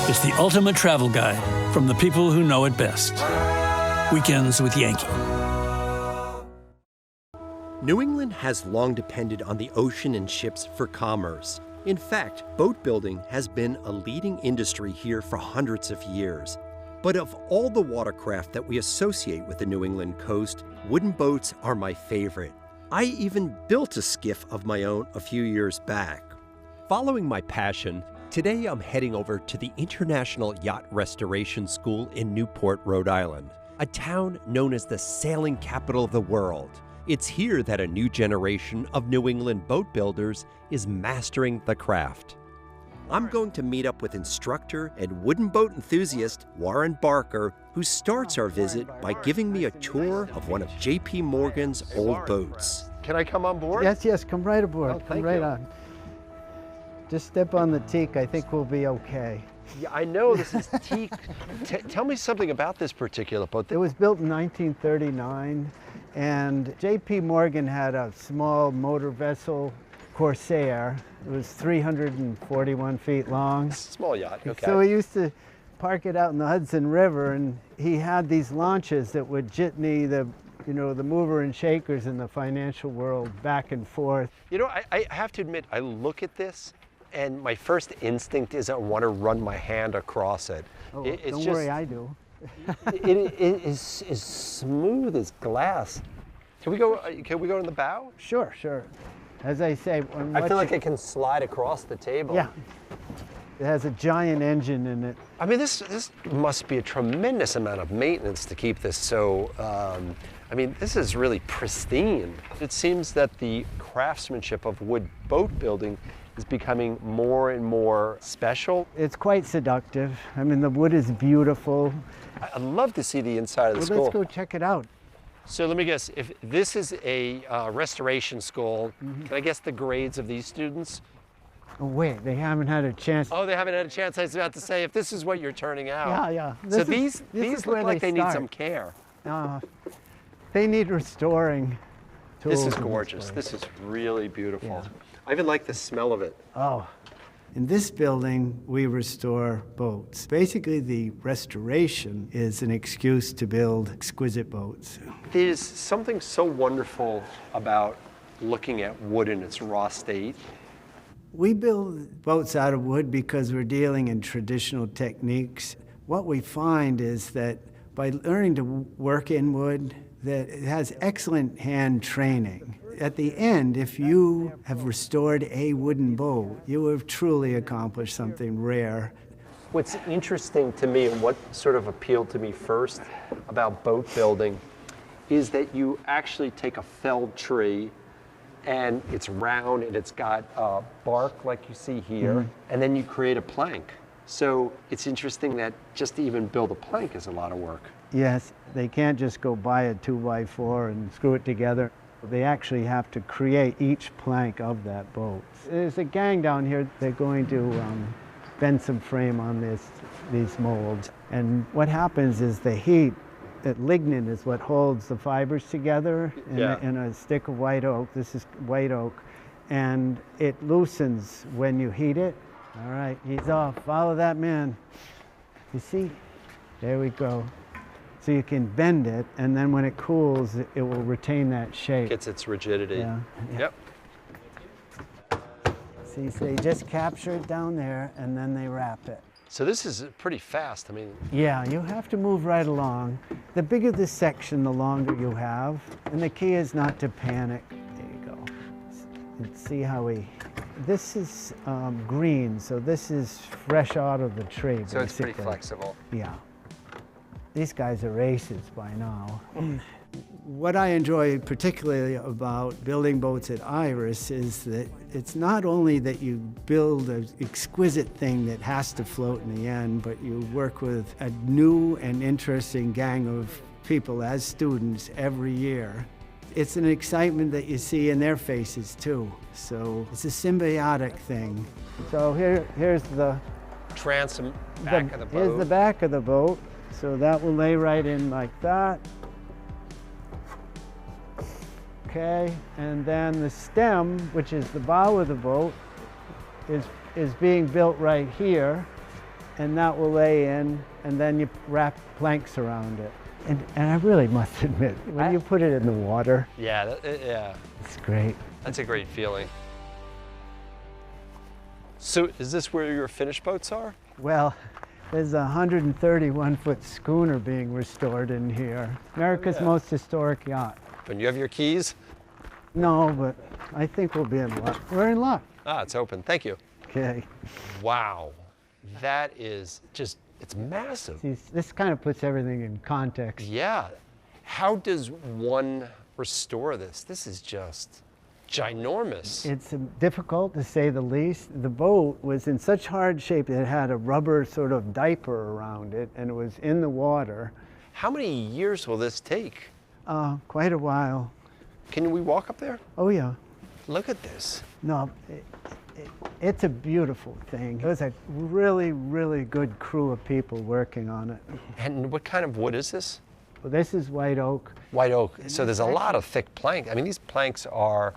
is the ultimate travel guide from the people who know it best. Weekends with Yankee. New England has long depended on the ocean and ships for commerce. In fact, boat building has been a leading industry here for hundreds of years. But of all the watercraft that we associate with the New England coast, wooden boats are my favorite. I even built a skiff of my own a few years back. Following my passion, today I'm heading over to the International Yacht Restoration School in Newport, Rhode Island, a town known as the sailing capital of the world. It's here that a new generation of New England boat builders is mastering the craft. I'm going to meet up with instructor and wooden boat enthusiast Warren Barker, who starts our visit by giving me a tour of one of J.P. Morgan's old boats. Can I come on board? Yes, come right aboard. Oh, come right on. Just step on the teak. I think we'll be okay. Yeah, I know this is teak. Tell me something about this particular boat. It was built in 1939, and J.P. Morgan had a small motor vessel, Corsair. It was 341 feet long. Small yacht, okay. So he used to park it out in the Hudson River, and he had these launches that would jitney the mover and shakers in the financial world back and forth. You know, I have to admit, I look at this, and my first instinct is I want to run my hand across it. Oh, don't worry, I do. It is smooth as glass. Can we go in the bow? Sure. As I say, I feel like I can slide across the table. Yeah. It has a giant engine in it. I mean, this must be a tremendous amount of maintenance to keep this so, I mean, this is really pristine. It seems that the craftsmanship of wood boat building is becoming more and more special. It's quite seductive. I mean, the wood is beautiful. I'd love to see the inside of the school. Let's go check it out. So let me guess, if this is a restoration school, can I guess the grades of these students? Oh, wait, they haven't had a chance. Oh, they haven't had a chance. I was about to say, if this is what you're turning out. Yeah. So these look like they need some care. They need restoring tools. This is gorgeous. This is really beautiful. Yeah. I even like the smell of it. Oh. In this building, we restore boats. Basically, the restoration is an excuse to build exquisite boats. There's something so wonderful about looking at wood in its raw state. We build boats out of wood because we're dealing in traditional techniques. What we find is that by learning to work in wood, that it has excellent hand training. At the end, if you have restored a wooden boat, you have truly accomplished something rare. What's interesting to me and what sort of appealed to me first about boat building is that you actually take a felled tree and it's round and it's got bark like you see here, and then you create a plank. So it's interesting that just to even build a plank is a lot of work. Yes, they can't just go buy a 2x4 and screw it together. They actually have to create each plank of that boat. There's a gang down here. They're going to bend some frame on these molds. And what happens is the heat, that lignin is what holds the fibers together in a stick of white oak. This is white oak. And it loosens when you heat it. All right, he's off. Follow that man. You see? There we go. So you can bend it, and then when it cools, it will retain that shape. Gets its rigidity. Yeah. Yep. See, so they just capture it down there, and then they wrap it. So this is pretty fast. I mean. Yeah, you have to move right along. The bigger the section, the longer you have. And the key is not to panic. There you go. And see how this is green, so this is fresh out of the tree, So basically. it's pretty flexible. Yeah. These guys are aces by now. What I enjoy particularly about building boats at Iris is that it's not only that you build an exquisite thing that has to float in the end, but you work with a new and interesting gang of people as students every year. It's an excitement that you see in their faces too. So it's a symbiotic thing. So here's the Transom back of the boat. Here's the back of the boat. So that will lay right in like that. Okay, and then the stem, which is the bow of the boat, is being built right here. and that will lay in, and then you wrap planks around it. And I really must admit, when you put it in the water, Yeah, yeah. it's great. That's a great feeling. So is this where your finished boats are? Well, there's a 131-foot schooner being restored in here. America's most historic yacht. And you have your keys? No, but I think we'll be in luck. We're in luck. Ah, it's open. Thank you. Okay. Wow. That is just, it's massive. See, this kind of puts everything in context. Yeah. How does one restore this? This is just ginormous. It's difficult to say the least. The boat was in such hard shape that it had a rubber sort of diaper around it, and it was in the water. How many years will this take? Quite a while. Can we walk up there? Oh yeah. Look at this. No, it's a beautiful thing. It was a really, really good crew of people working on it. And what kind of wood is this? Well, this is white oak. White oak. So there's a lot of thick plank. I mean, these planks are,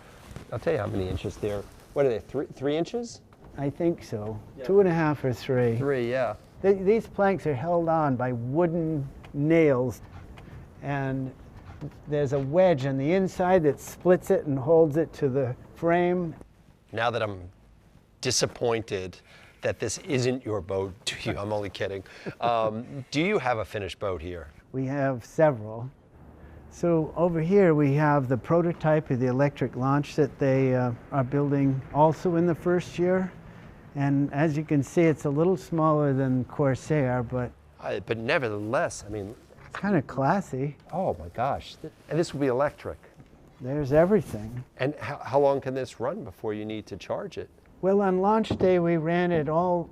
I'll tell you how many inches they're. What are they, three inches? I think so. Yeah. 2.5 or 3. 3, yeah. These planks are held on by wooden nails, and there's a wedge on the inside that splits it and holds it to the frame. Now that I'm disappointed that this isn't your boat, I'm only kidding. Do you have a finished boat here? We have several. So over here we have the prototype of the electric launch that they are building also in the first year. And as you can see, it's a little smaller than Corsair, but nevertheless, I mean, it's kind of classy. Oh my gosh. And this will be electric. There's everything. And how long can this run before you need to charge it? Well, on launch day, we ran it all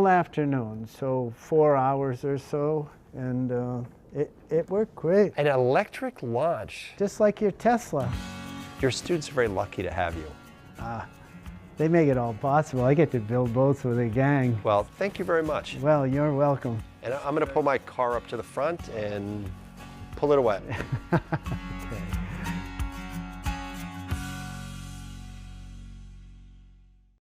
afternoon, so 4 hours or so, and it worked great. An electric launch. Just like your Tesla. Your students are very lucky to have you. They make it all possible. I get to build boats with a gang. Well, thank you very much. Well, you're welcome. And I'm going to pull my car up to the front and pull it away.